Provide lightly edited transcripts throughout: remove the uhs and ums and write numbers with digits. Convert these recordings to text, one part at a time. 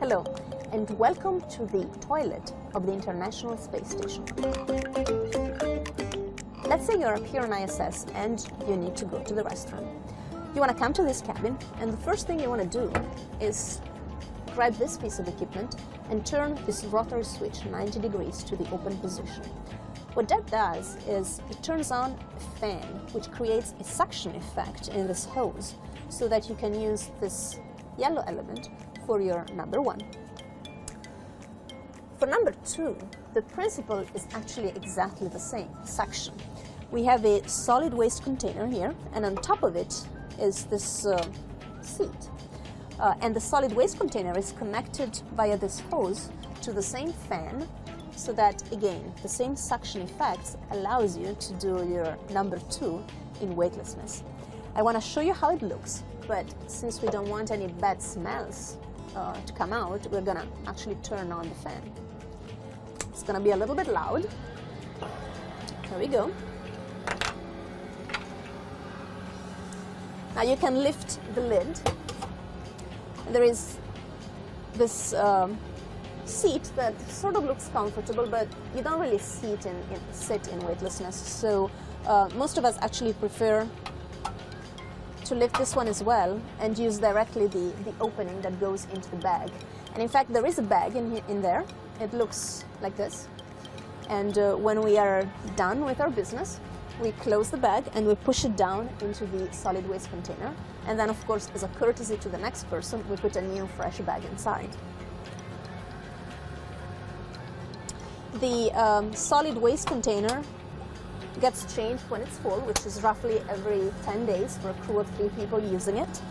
Hello, and welcome to the toilet of the International Space Station. Let's say you're up here on ISS and you need to go to the restroom. You want to come to this cabin, and the first thing you want to do is grab this piece of equipment and turn this rotary switch 90 degrees to the open position. What that does is it turns on a fan, which creates a suction effect in this hose so that you can use this yellow element for your number 1. For number 2, the principle is actually exactly the same, suction. We have a solid waste container here, and on top of it is this seat. And the solid waste container is connected via this hose to the same fan, so that, again, the same suction effects allows you to do your number 2 in weightlessness. I want to show you how it looks, but since we don't want any bad smells to come out, we're going to actually turn on the fan. It's going to be a little bit loud. There we go. Now you can lift the lid. There is this seat that sort of looks comfortable, but you don't really sit in weightlessness. So most of us actually prefer to lift this one as well and use directly the opening that goes into the bag. And in fact, there is a bag in there. It looks like this. And when we are done with our business, we close the bag and we push it down into the solid waste container. And then, of course, as a courtesy to the next person, we put a new fresh bag inside. The solid waste container gets changed when it's full, which is roughly every 10 days for a crew of 3 people using it.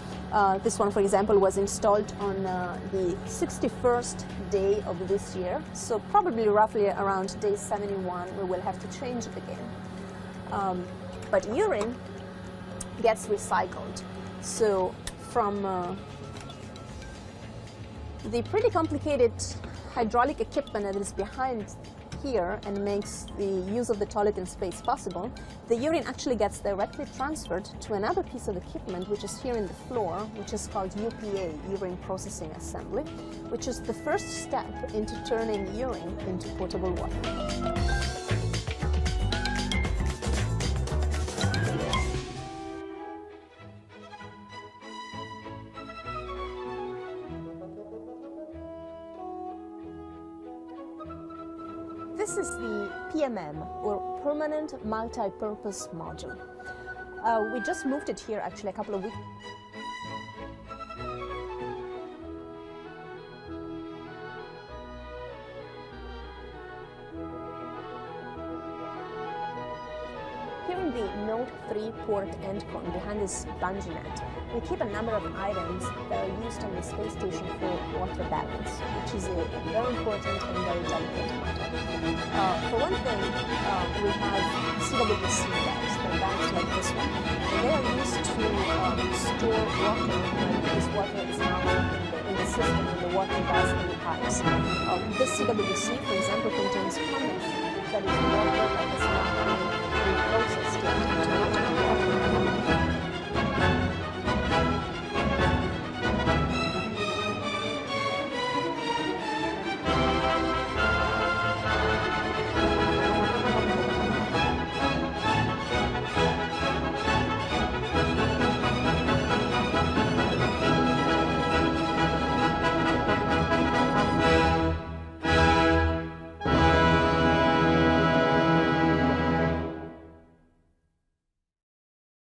This one, for example, was installed on the 61st day of this year, so probably roughly around day 71 we will have to change it again. But urine gets recycled. So from the pretty complicated hydraulic equipment that is behind here and makes the use of the toilet in space possible, the urine actually gets directly transferred to another piece of equipment which is here in the floor, which is called UPA, Urine Processing Assembly, which is the first step into turning urine into potable water. This is the PMM, or Permanent Multi-Purpose Module. We just moved it here actually a couple of weeks. Here in the Note 3 port end cone behind this bungee net, we keep a number of items that are used on the space station for water balance, which is a very important and very delicate matter. For one thing, we have CWC bags. They're bags like this one, and they are used to store water when this water is now in the system, in the water does in the pipes. This CWC, for example, contains condensate that is water that is not being processed yet into water.